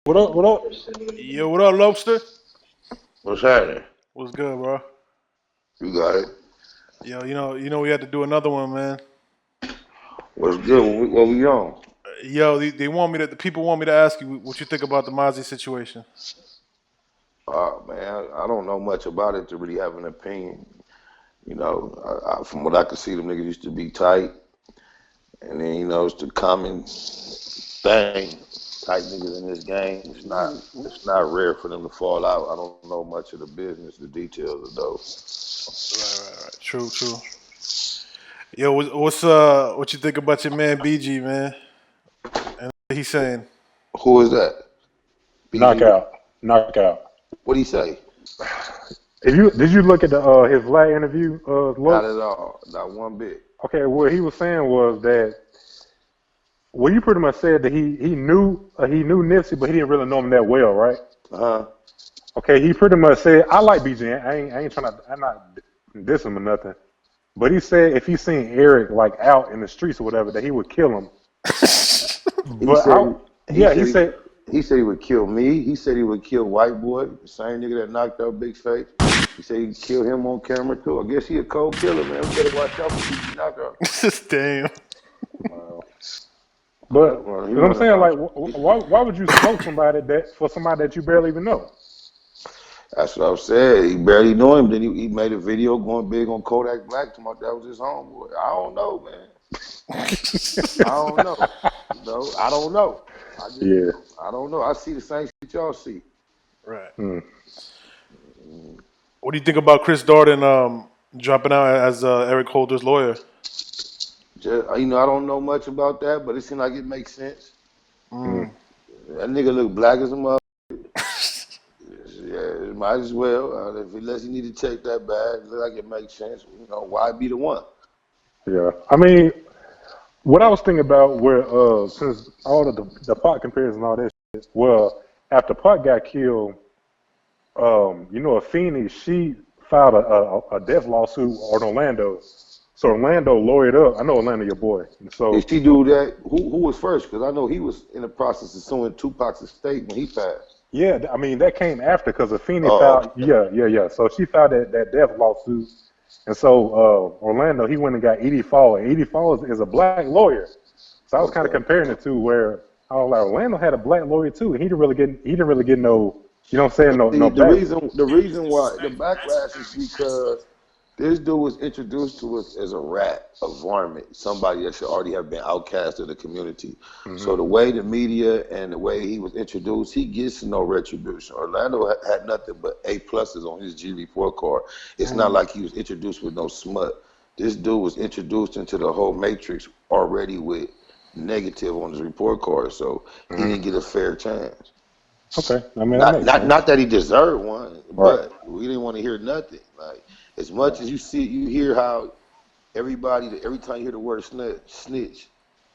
What up? What up? Yo, what up, Lobster? What's happening? What's good, bro? You got it. Yo, we had to do another one, man. What's good? What we on? Yo, they want me to. The people want me to ask you what you think about the Mozzie situation. Man, I don't know much about it to really have an opinion. You know, from what I could see, them niggas used to be tight, and then it's the common thing. Tight niggas in this game. It's not rare for them to fall out. I don't know much of the business, the details of those. Right. True. Yo, what you think about your man BG, man? And what he's saying. Who is that? BG? Knockout. What'd he say? Did you look at his Vlad interview? Not at all. Not one bit. Okay, what he was saying was that you pretty much said that he knew Nipsey, but he didn't really know him that well, right? Okay, he pretty much said, I like BG. I'm not dissing him or nothing. But he said if he seen Eric like out in the streets or whatever, that he would kill him. He said he would kill me. He said he would kill White Boy, the same nigga that knocked out Big Face. He said he'd kill him on camera too. I guess he a cold killer, man. We better watch out for BG Knockout. Damn. But you know what I'm saying? Like, why would you smoke somebody that you barely even know? That's what I said. He barely knew him. Then he made a video going big on Kodak Black. Talking about that was his homeboy. I don't know, man. I don't know. I don't know. I don't know. I see the same shit y'all see. Right. What do you think about Chris Darden dropping out as Eric Holder's lawyer? I don't know much about that, but it seems like it makes sense. That nigga look black as a mother. Yeah, might as well. Unless he need to check that bad, it look like it makes sense. Why be the one? Yeah, I mean, what I was thinking about since all of the Pac comparison and all that shit, well, after Pac got killed, Afeni, she filed a death lawsuit on Orlando. So Orlando lawyered up. I know Orlando, your boy. So did she do that? Who was first? Because I know he was in the process of suing Tupac's estate when he passed. Yeah, I mean that came after because Afeni filed. Yeah. So she filed that death lawsuit, and so Orlando he went and got Edie Fall, and Edie Fall is a black lawyer. So I was kind of comparing the two, where I was like Orlando had a black lawyer too, and he didn't really get no, you know what I'm saying, no. The reason why the backlash is because this dude was introduced to us as a rat, a varmint, somebody that should already have been outcast of the community. So the way the media and the way he was introduced, he gets no retribution. Orlando had nothing but A+ on his G report card. It's not like he was introduced with no smut. This dude was introduced into the whole matrix already with negative on his report card, so he didn't get a fair chance. Okay, I mean, not that he deserved one, but we didn't want to hear nothing. Like, as much as you hear how every time you hear the word snitch,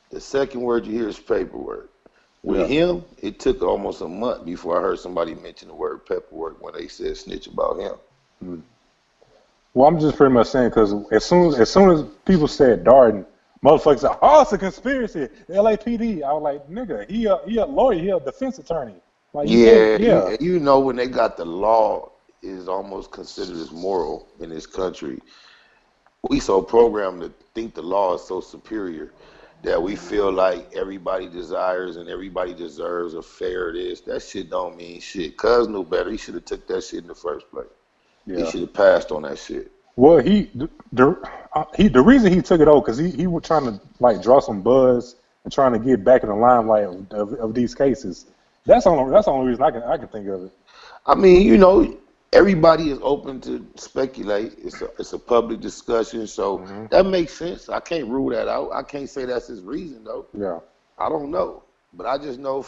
the second word you hear is paperwork. With him, it took almost a month before I heard somebody mention the word paperwork when they said snitch about him. Well, I'm just pretty much saying because as soon as people said Darden, motherfuckers said, "Oh, it's a conspiracy." The LAPD. I was like, "Nigga, he a lawyer, he a defense attorney." Like, when they got the law is almost considered as moral in this country. We so programmed to think the law is so superior that we feel like everybody desires and everybody deserves a fair this. That shit don't mean shit. Cuz knew better. He should have took that shit in the first place. He should have passed on that shit. Well, the reason he took it over because he was trying to like draw some buzz and trying to get back in the limelight of these cases. That's the only reason I can think of it. I mean, everybody is open to speculate. It's a public discussion, so that makes sense. I can't rule that out. I can't say that's his reason though. Yeah, I don't know, but I just know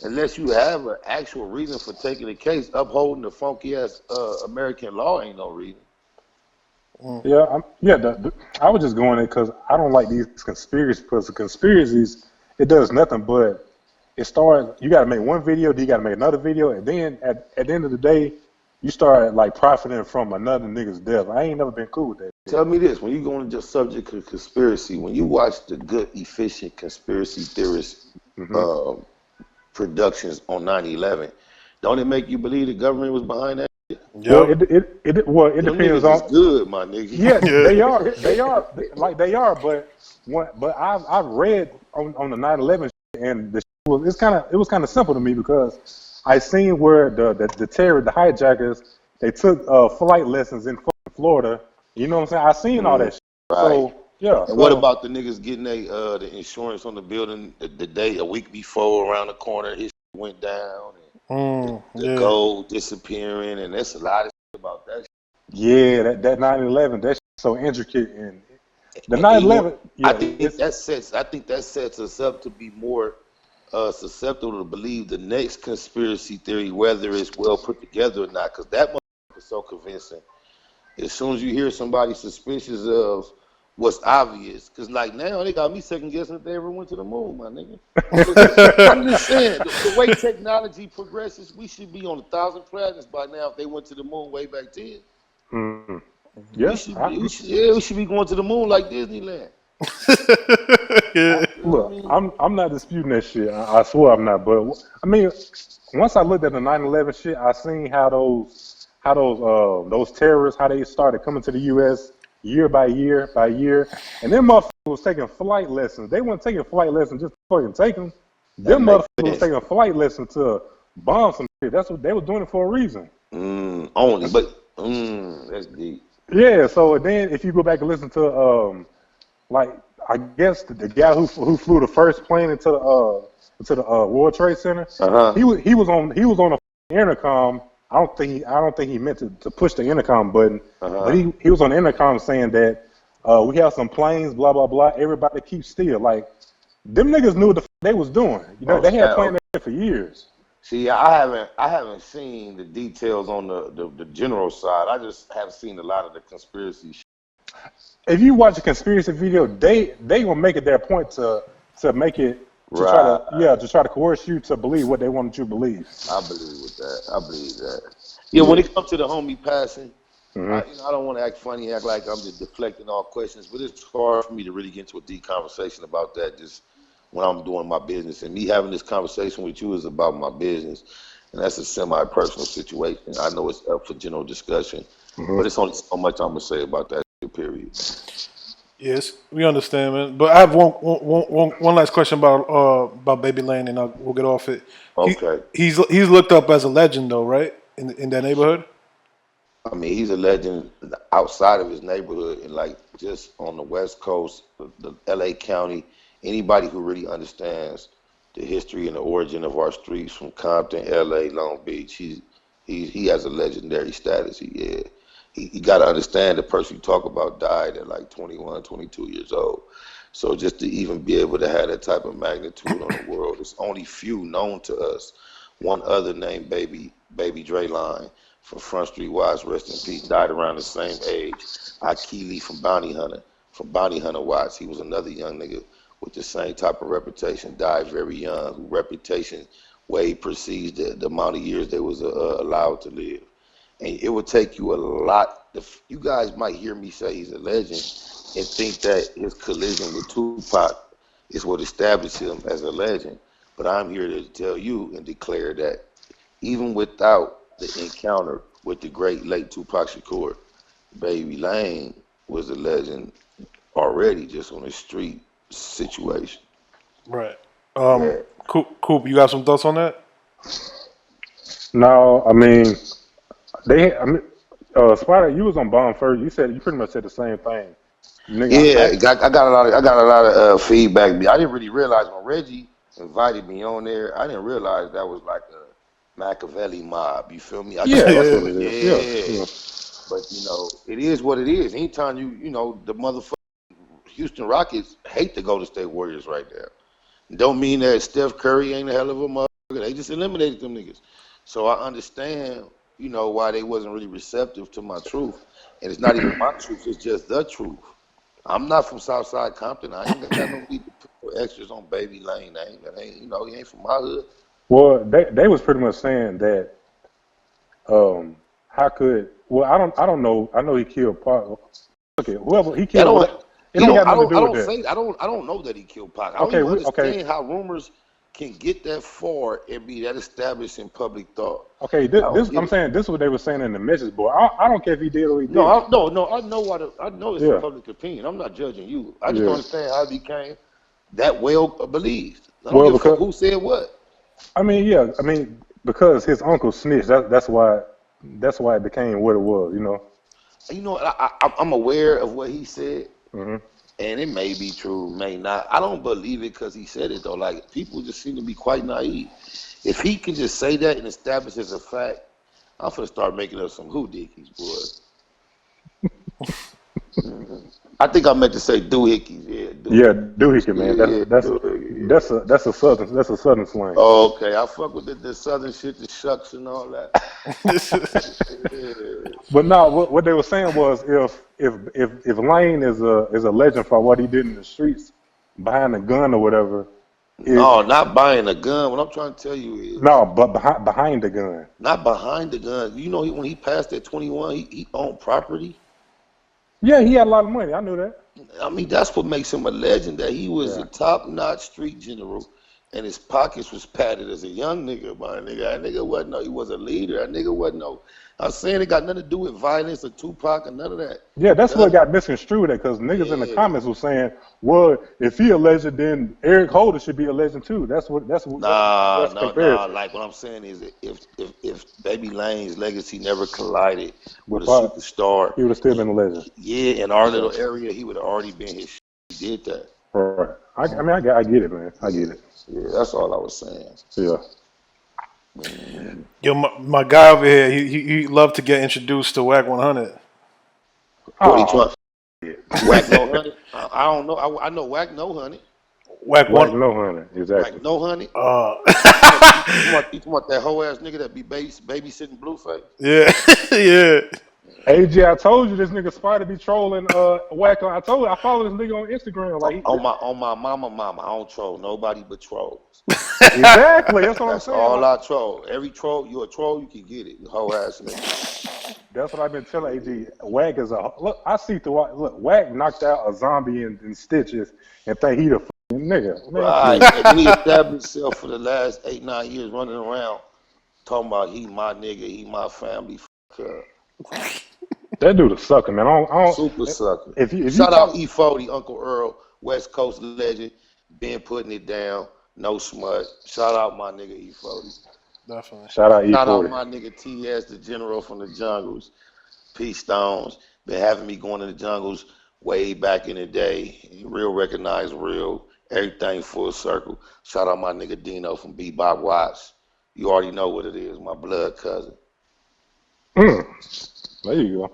unless you have an actual reason for taking the case, upholding the funky ass American law ain't no reason. I was just going there because I don't like these conspiracies. Because the conspiracies, it does nothing but it starts. You got to make one video, then you got to make another video, and then at the end of the day, you start like profiting from another nigga's death. I ain't never been cool with that. Tell me this: when you go into the subject of conspiracy, when you watch the good, efficient conspiracy theorists productions on 9/11. Don't it make you believe the government was behind that? Well, Yep. it Them depends niggas is on. good, my nigga. Yeah, Yeah. they are. But I've read on the 9/11 and it was kind of simple to me because I seen where the hijackers, they took flight lessons in fucking Florida. You know what I'm saying? I seen all that shit. Right. So yeah. And what about the niggas getting the insurance on the building a week before around the corner? His went down, and the Yeah. gold disappearing, and there's a lot of shit about that. Yeah, that 9/11, that's so intricate, and the And you 9/11. know, Yeah, I think that sets us up to be more susceptible to believe the next conspiracy theory, whether it's well put together or not, because that motherfucker is so convincing. As soon as you hear somebody suspicious of what's obvious, because like now they got me second guessing if they ever went to the moon, my nigga. I'm just saying, the way technology progresses, we should be on 1,000 planets by now if they went to the moon way back then. Mm. Yeah, We should be going to the moon like Disneyland. Yeah. look, I'm not disputing that shit. I swear I'm not. But I mean, once I looked at the 9/11 shit, I seen how those terrorists, how they started coming to the U.S. year by year by year, and them motherfuckers was taking flight lessons. They weren't taking flight lessons just to fucking take them. Them motherfuckers was taking flight lessons to bomb some shit. That's what they was doing it for a reason. That's deep. Yeah. So then, if you go back and listen to like I guess the guy who flew the first plane into the World Trade Center, he was on a intercom. I don't think he meant to push the intercom button, but he was on the intercom saying that we have some planes, blah blah blah. Everybody keep still. Like them niggas knew what the they was doing. You know, they had planned that shit for years. See, I haven't seen the details on the general side. I just have seen a lot of the conspiracy shit. If you watch a conspiracy video, they gonna make it their point to make it to try to coerce you to believe what they wanted you to believe. I believe that. Yeah, when it comes to the homie passing, I don't want to act funny, act like I'm just deflecting all questions, but it's hard for me to really get into a deep conversation about that just when I'm doing my business. And me having this conversation with you is about my business, and that's a semi-personal situation. I know it's up for general discussion, but it's only so much I'm gonna say about that. Period. Yes, we understand, man. But I have one last question about Baby Lane, and we'll get off it. Okay. He's looked up as a legend, though, right? In that neighborhood. I mean, he's a legend outside of his neighborhood, and like just on the West Coast, the LA County. Anybody who really understands the history and the origin of our streets from Compton, LA, Long Beach, he has a legendary status. You got to understand the person you talk about died at like 21, 22 years old. So just to even be able to have that type of magnitude on the world, there's only few known to us. One other named Baby Drayline from Front Street Watts, rest in peace, died around the same age. Akili from Bounty Hunter Watts, he was another young nigga with the same type of reputation, died very young, whose reputation way precedes the amount of years they was allowed to live. And it would take you a lot. You guys might hear me say he's a legend and think that his collision with Tupac is what established him as a legend. But I'm here to tell you and declare that even without the encounter with the great late Tupac Shakur, Baby Lane was a legend already just on the street situation. Right. Coop, you got some thoughts on that? No, I mean, Spider, you was on Bomb first. You pretty much said the same thing. Nigga, I got a lot of feedback. I didn't really realize when Reggie invited me on there. I didn't realize that was like a Makaveli mob. You feel me? That's what it is. Yeah. But you know, it is what it is. Anytime you know the motherfucking Houston Rockets hate the Golden State Warriors right there. Don't mean that Steph Curry ain't a hell of a motherfucker. They just eliminated them niggas. So I understand, you know, why they wasn't really receptive to my truth. And it's not even my truth, it's just the truth. I'm not from Southside Compton. I ain't got no need to put extras on Baby Lane. He ain't from my hood. Well, they was pretty much saying that I don't know. I know he killed Pac. Okay, whoever he killed. I don't know that he killed Pac. I don't even understand how rumors can get that far and be that established in public thought. Okay, I'm saying this is what they were saying in the message board. I don't care if he did or he didn't. I know I know it's a public opinion. I'm not judging you. I just don't understand how it became that well believed. I don't give a fuck who said what. I mean, because his uncle snitched. That's why it became what it was. You know. You know, I'm aware of what he said, and it may be true, may not. I don't believe it because he said it though. Like people just seem to be quite naive. If he can just say that and establish as a fact, I'm gonna start making up some hoodickies, boy. I think I meant to say doohickeys. Doohickey, man. That's a southern slang. Oh, okay. I fuck with the southern shit, the shucks and all that. But no, what they were saying was if Lane is a legend for what he did in the streets behind the gun or whatever. No, not buying a gun. What I'm trying to tell you is but behind the gun. Not behind the gun. You know, when he passed at 21, he owned property. Yeah, he had a lot of money. I knew that. I mean, that's what makes him a legend. That he was a top-notch street general, and his pockets was padded as a young nigga. But that nigga wasn't he was a leader. That nigga wasn't I'm saying it got nothing to do with violence or Tupac or none of that. Yeah, that's what got misconstrued because niggas in the comments were saying, well, if he a legend, then Eric Holder should be a legend too. That's Nah. Like what I'm saying is, if Baby Lane's legacy never collided with a superstar, he would have still been a legend. Yeah, in our little area, he would have already been his shit. He did that. Right. I get it, man. I get it. Yeah, that's all I was saying. Yeah. Yo, my guy over here, he loved to get introduced to Wack 100. Wack No 100? I don't know. I know Wack No 100. Wack No 100, exactly. Wack No 100? You talking about that whole ass nigga that be babysitting Blueface? Yeah, yeah. AG, I told you this nigga Spider be trolling Wack. I follow this nigga on Instagram. Like on my mama, I don't troll nobody but trolls. Exactly, that's what I'm saying. All I troll. Every troll, you a troll, you can get it. The whole ass nigga. That's what I've been telling AG. Wack is look. I see through. Look, Wack knocked out a zombie in stitches and think he the fucking nigga. Man, right. And he established himself for the last 8-9 years running around talking about he my nigga, he my family. That dude a sucker, man. I don't, super sucker. If Shout out E40, Uncle Earl, West Coast legend, been putting it down, no smut. Shout out my nigga E40. Definitely. Shout out E40. Shout out my nigga TS, the general from the jungles. P Stones, been having me going to the jungles way back in the day. Real recognize real, everything full circle. Shout out my nigga Dino from Bebop Watch. You already know what it is, my blood cousin. There you go.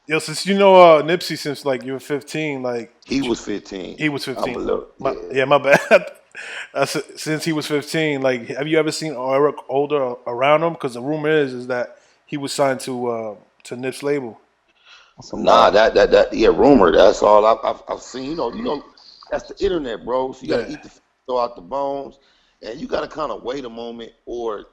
Yo, since you know Nipsey since like you were 15, like he was 15. He was 15. Yeah, my bad. Since he was 15, like have you ever seen Eric Holder around him? Because the rumor is that he was signed to Nip's label. Nah, that rumor. That's all I've seen. You know, that's the internet, bro. So you gotta eat the throw out the bones, and you gotta kind of wait a moment or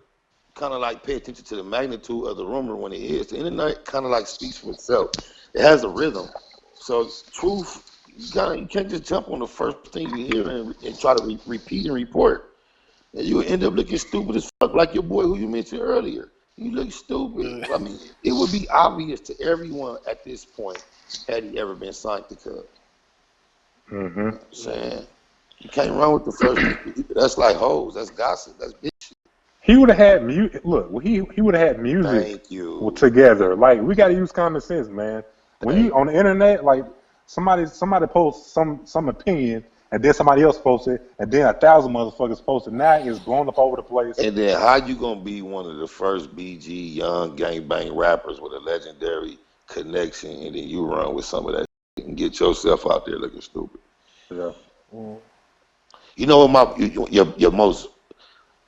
kind of like pay attention to the magnitude of the rumor when it is. The internet kind of like speaks for itself. It has a rhythm. So truth, you can't just jump on the first thing you hear and try to repeat and report. And you end up looking stupid as fuck, like your boy who you mentioned earlier. You look stupid. I mean, it would be obvious to everyone at this point had he ever been signed to Cub. You know what I'm saying? You can't run with the first thing. That's like hoes. That's gossip. That's bitch. He would have had music. Look, he would have had music together. Like we got to use common sense, man. When you on the internet, like somebody posts some opinion, and then somebody else posts it, and then 1,000 motherfuckers post it. Now it's blown up over the place. And then how you gonna be one of the first BG young gangbang rappers with a legendary connection, and then you run with some of that shit and get yourself out there looking stupid? Yeah. You know what your most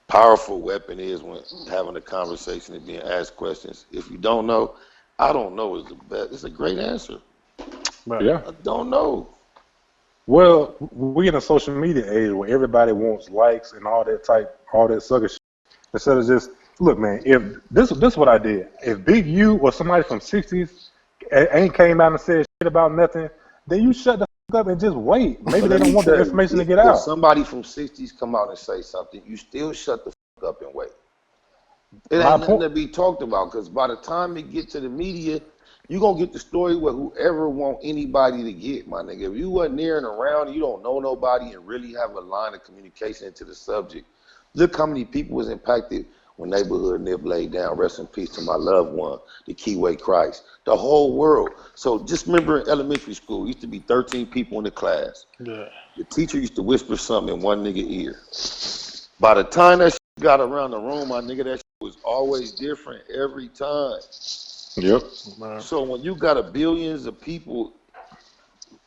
powerful weapon is when having a conversation and being asked questions. If you don't know, I don't know is the best. It's a great answer. Right. Yeah. I don't know. Well, we in a social media age where everybody wants likes and all that sucker shit. Instead of just look, man. If this is what I did. If Big U or somebody from '60s ain't came out and said shit about nothing, then you shut the up and just wait. Maybe But they let don't me want the tell you, information to get if out. somebody from 60s come out and say something, you still shut the fuck up and wait. It My ain't nothing point. to be talked about, because by the time it get to the media, you gonna get the story where whoever want anybody to get, my nigga. If you wasn't near and around, you don't know nobody and really have a line of communication into the subject. Look how many people was impacted when Neighborhood Nip laid down. Rest in peace to my loved one, the Keyway Christ. The whole world. So just remember in elementary school, it used to be 13 people in the class. Yeah. The teacher used to whisper something in one nigga ear. By the time that shit got around the room, my nigga, that shit was always different every time. Yep. Man. So when you got a billions of people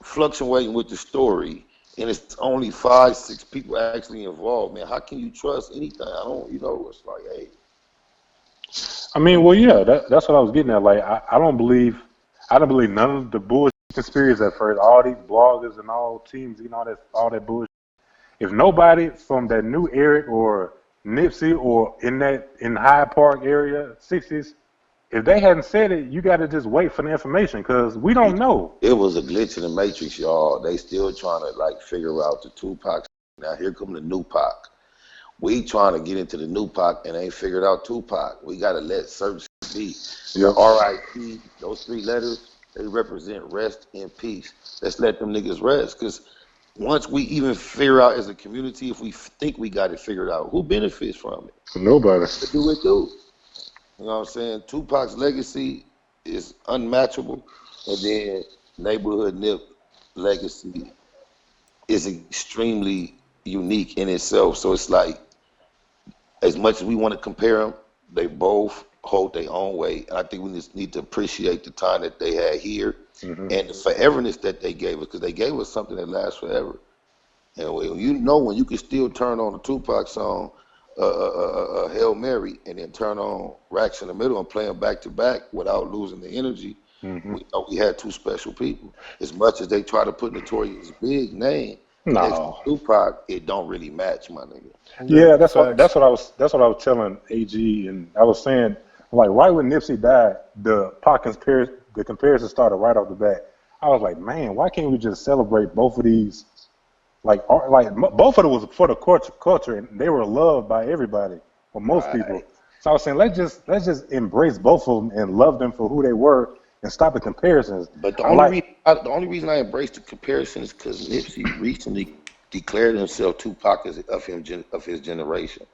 fluctuating with the story, and it's only 5, 6 people actually involved, man, how can you trust anything? I don't, it's like, hey. I mean, well, yeah, that's what I was getting at. Like, I don't believe none of the bullshit conspiracies at first. All these bloggers and all teams, all that bullshit. If nobody from that new Eric or Nipsey or in Hyde Park area, 60s, if they hadn't said it, you got to just wait for the information because we don't know. It was a glitch in the matrix, y'all. They still trying to like figure out the Tupac. Now here come the new Pac. We trying to get into the new Pac and ain't figured out Tupac. We got to let certain shit be. Yep. R.I.P. Those 3 letters, they represent rest in peace. Let's let them niggas rest, because once we even figure out as a community, if we think we got it figured out, who benefits from it? Nobody. What do it do? You know what I'm saying? Tupac's legacy is unmatchable, and then Neighborhood Nip legacy is extremely unique in itself. So it's like, as much as we want to compare them, they both hold their own weight. And I think we just need to appreciate the time that they had here and the foreverness that they gave us, because they gave us something that lasts forever. And when you can still turn on a Tupac song, Hail Mary, and then turn on Racks in the Middle and play them back to back without losing the energy, we know we had 2 special people. As much as they try to put Notorious Big name next to Tupac, it don't really match, my nigga. Yeah, that's what I was telling AG, and I was saying, like, right when Nipsey died, the comparison started right off the bat. I was like, man, why can't we just celebrate both of these? Like both of them was for the culture, and they were loved by everybody, for most people. So I was saying, let's just embrace both of them and love them for who they were, and stop the comparisons. But the only reason I embraced the comparison is because Nipsey recently declared himself Tupac of his generation.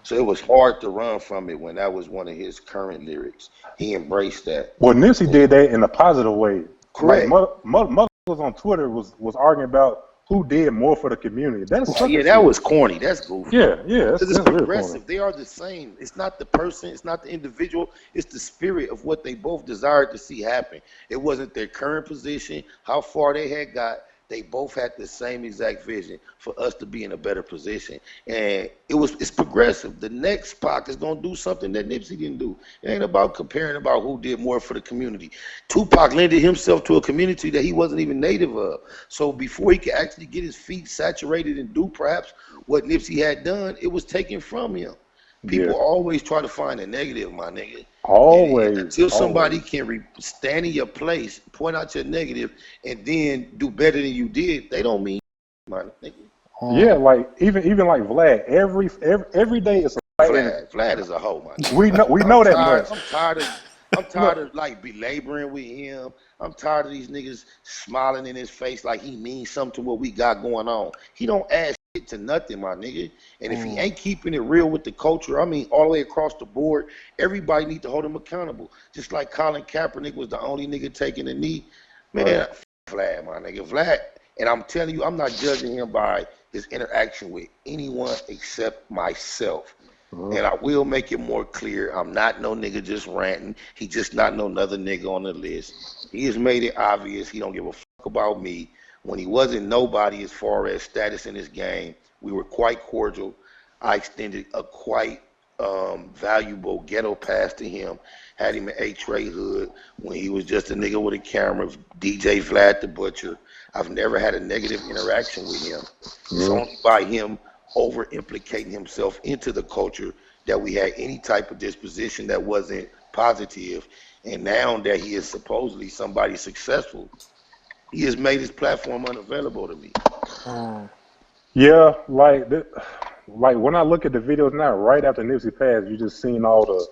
So it was hard to run from it when that was one of his current lyrics. He embraced that. Well, Nipsey did that in a positive way. Correct. Like, motherfuckers on Twitter was arguing about who did more for the community. That was corny. That's goofy. Yeah. It's progressive. They are the same. It's not the person. It's not the individual. It's the spirit of what they both desired to see happen. It wasn't their current position, how far they had got. They both had the same exact vision for us to be in a better position. And it's progressive. The next Pac is going to do something that Nipsey didn't do. It ain't about comparing about who did more for the community. Tupac lended himself to a community that he wasn't even native of. So before he could actually get his feet saturated and do perhaps what Nipsey had done, it was taken from him. People always try to find a negative, my nigga. Always. Until somebody can stand in your place, point out your negative, and then do better than you did, they don't mean, my nigga. Yeah, like even like Vlad, every day is a fight. Vlad is a hoe, man. We know that much. I'm tired of like belaboring with him. I'm tired of these niggas smiling in his face like he means something to what we got going on. He don't add shit to nothing, my nigga. And if he ain't keeping it real with the culture, I mean all the way across the board, everybody need to hold him accountable. Just like Colin Kaepernick was the only nigga taking a knee. Man, Vlad, my nigga. Vlad, and I'm telling you, I'm not judging him by his interaction with anyone except myself. And I will make it more clear, I'm not no nigga just ranting. He just not no another nigga on the list. He has made it obvious he don't give a fuck about me. When he wasn't nobody as far as status in this game, we were quite cordial. I extended a quite valuable ghetto pass to him. Had him in A-Tray Hood when he was just a nigga with a camera, DJ Vlad the Butcher. I've never had a negative interaction with him. It's only by him over implicating himself into the culture that we had any type of disposition that wasn't positive. And now that he is supposedly somebody successful, He has made his platform unavailable to me. Yeah, like when I look at the videos now, right after Nipsey passed, you just seen all the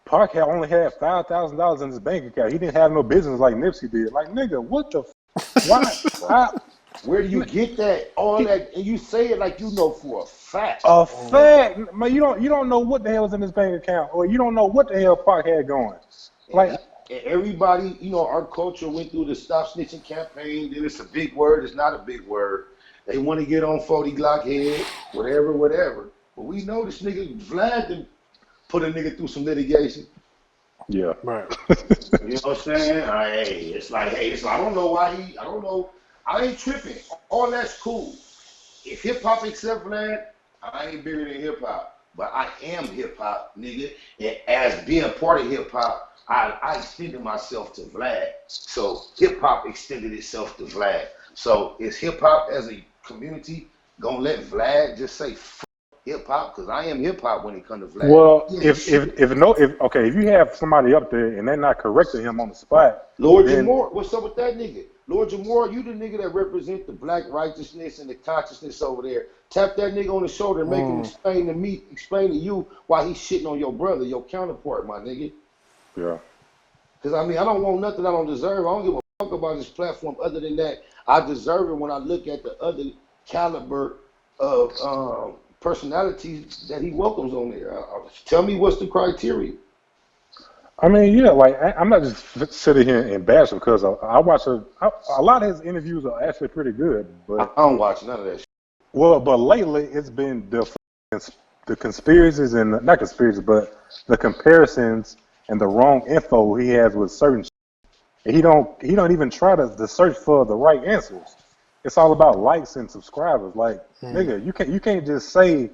Park had only had $5,000 in his bank account. He didn't have no business like Nipsey did. Like, nigga, what the? Why? How? Where do you get that? All that, and you say it like you know for a fact. A fact, man. You don't know what the hell is in his bank account, or you don't know what the hell Park had going. Like, and everybody, you know, our culture went through the Stop Snitching campaign. Then it's a big word. It's not a big word. They want to get on 40 Glock head, whatever. But we know this nigga Vlad done put a nigga through some litigation. Yeah. Right. You know what I'm saying? It's like, I don't know why I don't know. I ain't tripping. All that's cool. If hip hop accept Vlad, I ain't bigger than hip hop. But I am hip hop, nigga. And as being part of hip hop, I extended myself to Vlad. So hip hop extended itself to Vlad. So is hip hop as a community gonna let Vlad just say hip hop? Because I am hip hop when it comes to Vlad. Well, if you have somebody up there and they're not correcting him on the spot, Lord Jamore, what's up with that nigga? Lord Jamore, you the nigga that represent the black righteousness and the consciousness over there. Tap that nigga on the shoulder and make him explain to you why he's shitting on your brother, your counterpart, my nigga. Yeah. Because I mean, I don't want nothing I don't deserve. I don't give a fuck about this platform other than that. I deserve it when I look at the other caliber of personalities that he welcomes on there. Tell me what's the criteria. I mean, yeah, like I'm not just sitting here and bash him because I watch a lot of his interviews are actually pretty good. But I don't watch none of that shit. Well, but lately it's been the conspiracies and not conspiracies, but the comparisons and the wrong info he has with certain shit. And he don't even try to search for the right answers. It's all about likes and subscribers. Like, nigga, you can't just say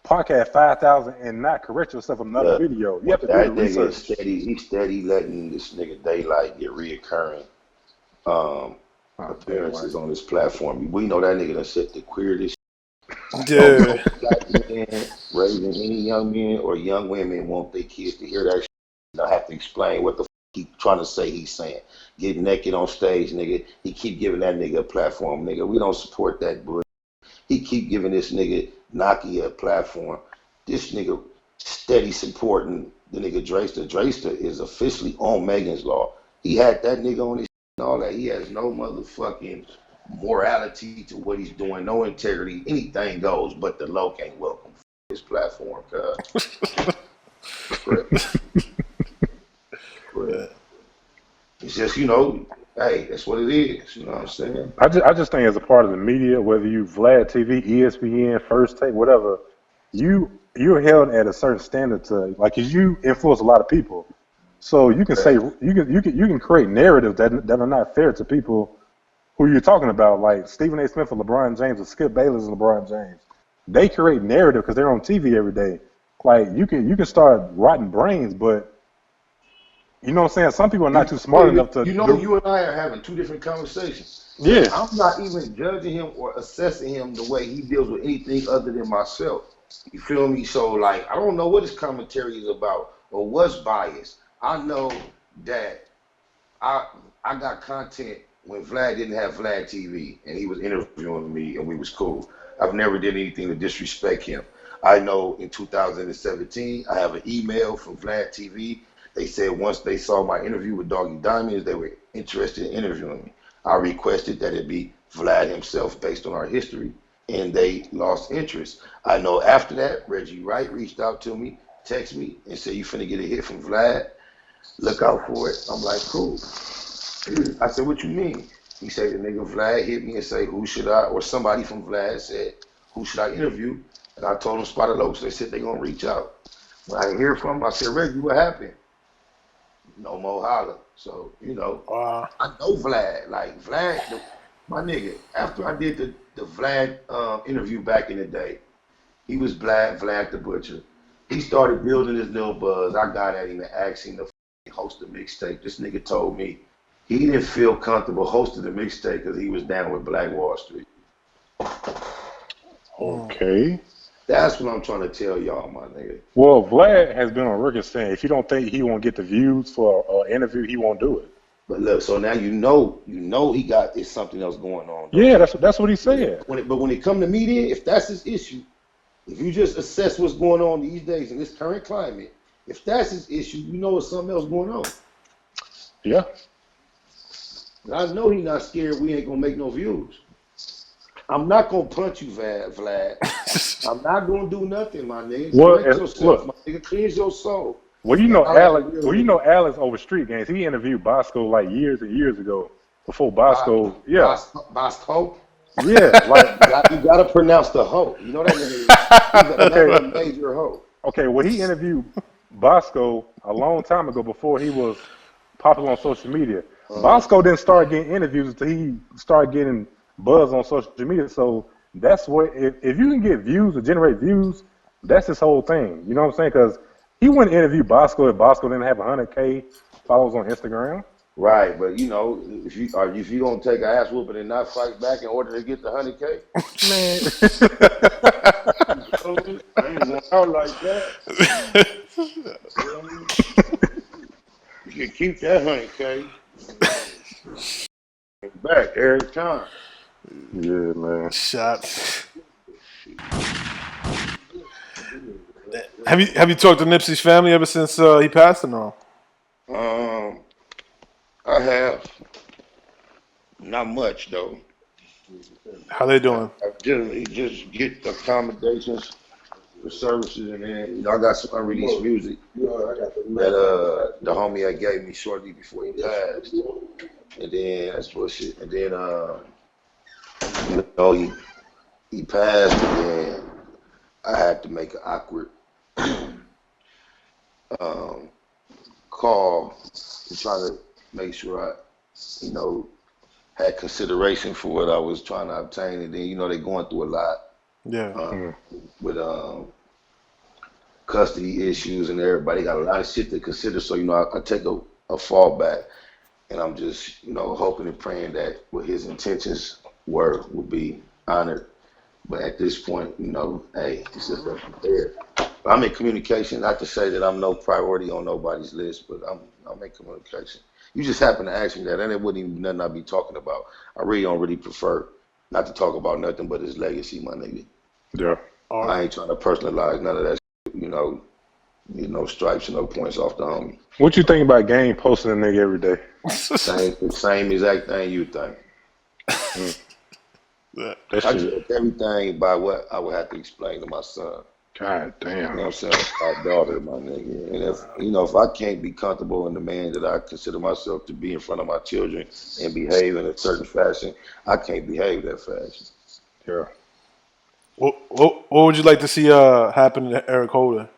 Park had 5,000 and not correct yourself in another video. You have to do the research. He's steady letting this nigga Daylight get reoccurring appearances on this platform. We know that nigga done set the queerest Yeah. black men raising any young men or young women want their kids to hear that shit. I have to explain what the he trying to say he's saying. Get naked on stage, nigga. He keep giving that nigga a platform, nigga. We don't support that bullshit. He keep giving this nigga Knocc a platform. This nigga steady supporting the nigga Drayster. Drayster is officially on Megan's Law. He had that nigga on his and all that. He has no motherfucking morality to what he's doing, no integrity. Anything goes, but the low can't welcome his platform, cuz. It's just, you know, hey, that's what it is. You know what I'm saying? I just think as a part of the media, whether you Vlad TV, ESPN, First Take, whatever, you're held at a certain standard to like, 'cause you influence a lot of people. So you can say you can create narratives that are not fair to people who you're talking about, like Stephen A. Smith or LeBron James or Skip Bayless and LeBron James. They create narrative because they're on TV every day. Like you can start rotting brains, but you know what I'm saying? Some people are not too smart enough to. You know, you and I are having two different conversations. Yeah. I'm not even judging him or assessing him the way he deals with anything other than myself. You feel me? So, like, I don't know what his commentary is about or what's biased. I know that I got content when Vlad didn't have Vlad TV and he was interviewing me and we was cool. I've never did anything to disrespect him. I know in 2017, I have an email from Vlad TV. They said once they saw my interview with Doggy Diamonds, they were interested in interviewing me. I requested that it be Vlad himself based on our history, and they lost interest. I know after that, Reggie Wright reached out to me, texted me, and said, "You finna get a hit from Vlad. Look out for it." I'm like, cool. I said, "What you mean?" He said, "The nigga Vlad hit me and say, who should I," or somebody from Vlad said, "Who should I interview?" And I told them Spotted Oaks. They said they gonna reach out. When I didn't hear from him, I said, "Reggie, what happened?" No more holler. So, you know, I know Vlad. Like, Vlad, my nigga, after I did the Vlad interview back in the day, he was Vlad the Butcher. He started building his little buzz. I got at him and asked him to host a mixtape. This nigga told me he didn't feel comfortable hosting the mixtape because he was down with Black Wall Street. Okay. That's what I'm trying to tell y'all, my nigga. Well, Vlad has been on record saying if you don't think he won't get the views for an interview, he won't do it. But look, so now you know he got it's something else going on. Yeah, that's what he said. But when it come to media, if that's his issue, if you just assess what's going on these days in this current climate, if that's his issue, you know there's something else going on. Yeah. And I know he's not scared we ain't gonna make no views. I'm not gonna punch you, Vlad. I'm not gonna do nothing, my nigga. Correct yourself, my nigga. Cleanse your soul. Well, you know Alex over street games. He interviewed Bosco like years and years ago. Before Bosco, Bosco? Yeah, like you gotta pronounce the hoe. You know that nigga is a major hoe. Okay, well he interviewed Bosco a long time ago before he was popular on social media. Bosco didn't start getting interviews until he started getting buzz on social media. So that's what if you can get views or generate views, that's his whole thing. You know what I'm saying? Because he wouldn't interview Bosco if Bosco didn't have 100K followers on Instagram. Right, but you know, if you don't take an ass whooping and not fight back in order to get the 100K, man, I ain't going out like that. You can keep that 100K back every time. Yeah, man. Shots. Have you talked to Nipsey's family ever since he passed or no? I have. Not much though. How they doing? I generally just get accommodations for services, and then I got some unreleased music that the homie I gave me shortly before he passed, and then that's bullshit. And then he passed, and then I had to make an awkward call to try to make sure I, had consideration for what I was trying to obtain. And then, they're going through a lot. Yeah. With custody issues and everybody got a lot of shit to consider. So, I take a fallback, and I'm just, hoping and praying that what his intentions will be honored. But at this point, hey, it's just up there. I'm in communication, not to say that I'm no priority on nobody's list, but I'm in communication. You just happen to ask me that, and it wouldn't even be nothing I'd be talking about. I really don't prefer not to talk about nothing but his legacy, my nigga. Yeah. I ain't trying to personalize none of that shit, stripes and no points off the homie. What you think about Game posting a nigga every day? Same exact thing you think. I judge everything by what I would have to explain to my son. God damn. You know what I'm saying? My daughter, my nigga. And if I can't be comfortable in the man that I consider myself to be in front of my children and behave in a certain fashion, I can't behave that fashion. Yeah. What would you like to see happen to Eric Holder?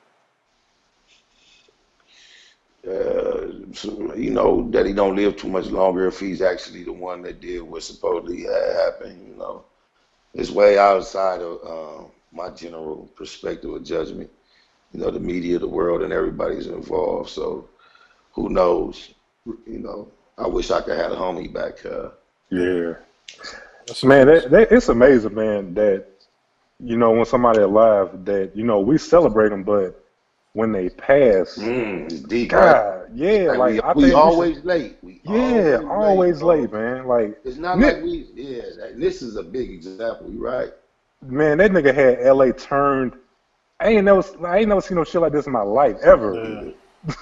That he don't live too much longer if he's actually the one that did what supposedly had happened, It's way outside of my general perspective of judgment. The media, the world, and everybody's involved. So who knows? I wish I could have a homie back. Yeah. Man, it's amazing, man, that, when somebody alive that, we celebrate them, but when they pass, deep, God, yeah, like we always late. Always late, man. Like it's not like this is a big example, right? Man, that nigga had LA turned. I ain't never seen no shit like this in my life ever. Yeah.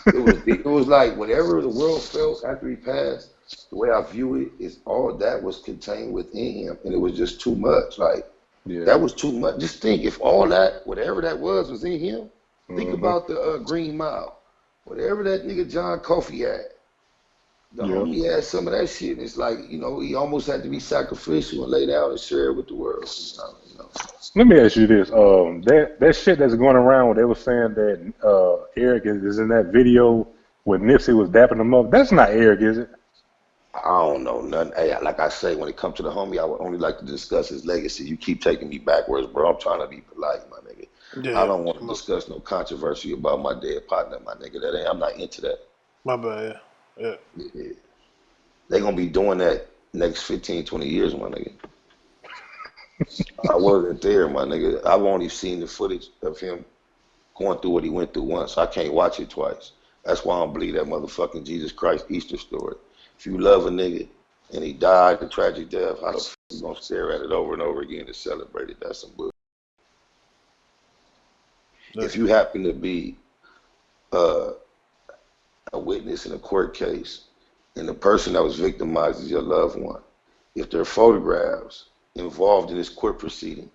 It was like whatever the world felt after he passed. The way I view it is all that was contained within him, and it was just too much. Like that was too much. Just think if all that, whatever that was in him. Think about the Green Mile. Whatever that nigga John Coffey had. The homie had some of that shit. It's like, he almost had to be sacrificial and lay down and share it with the world. Let me ask you this. That shit that's going around where they were saying that Eric is in that video where Nipsey was dapping him up. That's not Eric, is it? I don't know nothing. Hey, like I say, when it comes to the homie, I would only like to discuss his legacy. You keep taking me backwards, bro. I'm trying to be polite, my nigga. Yeah, I don't want to discuss no controversy about my dead partner, my nigga. I'm not into that. My bad, yeah. They're going to be doing that next 15, 20 years, my nigga. I wasn't there, my nigga. I've only seen the footage of him going through what he went through once. I can't watch it twice. That's why I don't believe that motherfucking Jesus Christ Easter story. If you love a nigga and he died a tragic death, how the fuck you gonna stare at it over and over again to celebrate it? That's some bullshit. If you happen to be a witness in a court case and the person that was victimized is your loved one, if there are photographs involved in this court proceeding,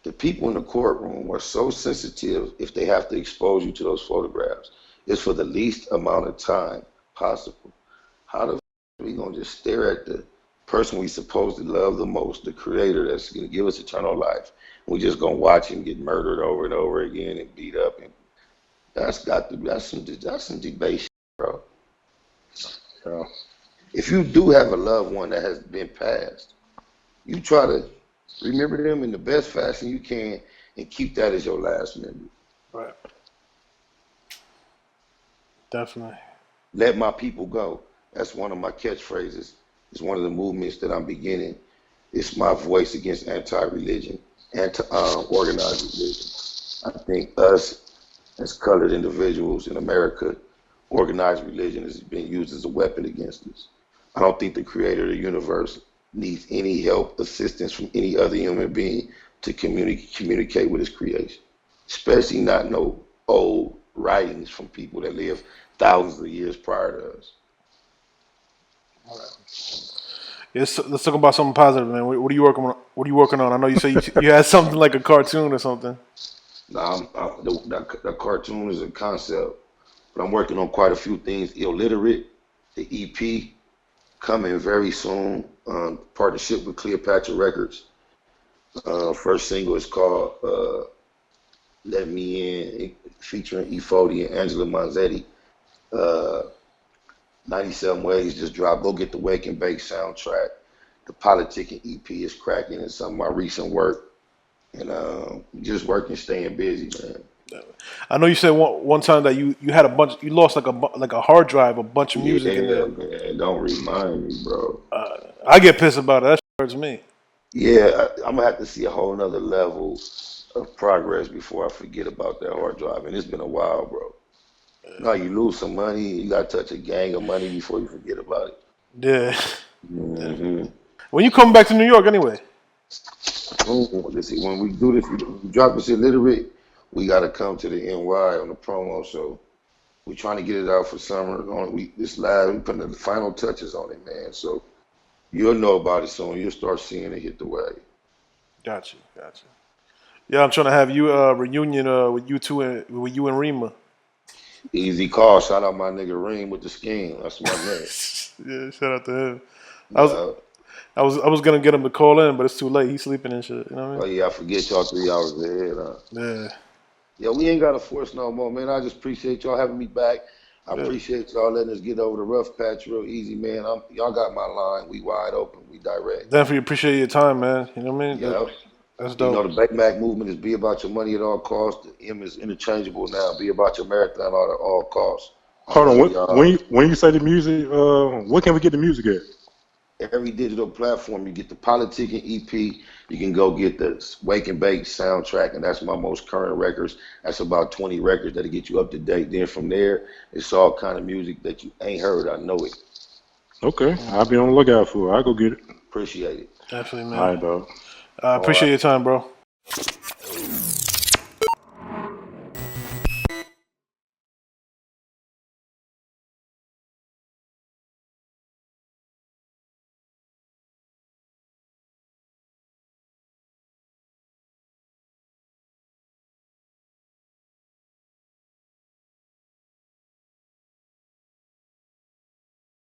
the people in the courtroom are so sensitive if they have to expose you to those photographs. It's for the least amount of time possible. How the f are we gonna just stare at the person we supposed to love the most, the creator that's gonna give us eternal life? We just gonna watch him get murdered over and over again and beat up, and that's some debate shit, bro. So, if you do have a loved one that has been passed, you try to remember them in the best fashion you can and keep that as your last memory. Right. Definitely. Let my people go. That's one of my catchphrases. It's one of the movements that I'm beginning. It's my voice against anti-religion, anti-organized religion. I think us as colored individuals in America, organized religion has been used as a weapon against us. I don't think the creator of the universe needs any help, assistance from any other human being to communicate with his creation, especially not no old writings from people that lived thousands of years prior to us. All right. Let's talk about something positive, man. What are you working on? What are you working on? I know you say you had something like a cartoon or something. No, the cartoon is a concept, but I'm working on quite a few things. Illiterate, the EP, coming very soon. Partnership with Cleopatra Records. First single is called Let Me In, featuring E40 and Angela Manzetti. 97 Ways just dropped. Go get the Wake and Bake soundtrack. The Politicking EP is cracking. It's some of my recent work. And just working, staying busy, man. I know you said one time that you had a bunch. You lost like a hard drive, a bunch of music in there. Man, don't remind me, bro. I get pissed about it. That hurts me. Yeah, I'm gonna have to see a whole nother level of progress before I forget about that hard drive. And it's been a while, bro. No, you lose some money. You gotta touch a gang of money before you forget about it. Yeah. Mm-hmm. When you come back to New York, anyway. Let's see, when we do this, we drop this illiterate, we gotta come to the NY on the promo show. We're trying to get it out for summer. This live, we putting the final touches on it, man. So you'll know about it soon. You'll start seeing it hit the way. Gotcha. Yeah, I'm trying to have you reunion with you and Rima. Easy call. Shout out my nigga Reem with the scheme. That's my man. Yeah, shout out to him. I was gonna get him to call in, but it's too late. He's sleeping and shit. You know what I mean? Oh yeah, I forget y'all 3 hours ahead. Huh? Yeah. Yeah, we ain't got to force no more, man. I just appreciate y'all having me back. I appreciate y'all letting us get over the rough patch real easy, man. Y'all got my line. We wide open. We direct. Definitely appreciate your time, man. You know what I mean? Yeah. That's dope. You know, the Baymack movement is be about your money at all costs. The M is interchangeable now. Be about your marathon at all costs. Hold on. When you say the music, where can we get the music at? Every digital platform, you get the Politicking EP. You can go get the Wake and Bake soundtrack, and that's my most current records. That's about 20 records that'll get you up to date. Then from there, it's all kind of music that you ain't heard. I know it. Okay, I'll be on the lookout for it. I'll go get it. Appreciate it. Definitely, man. All right, dog. I appreciate your time, bro.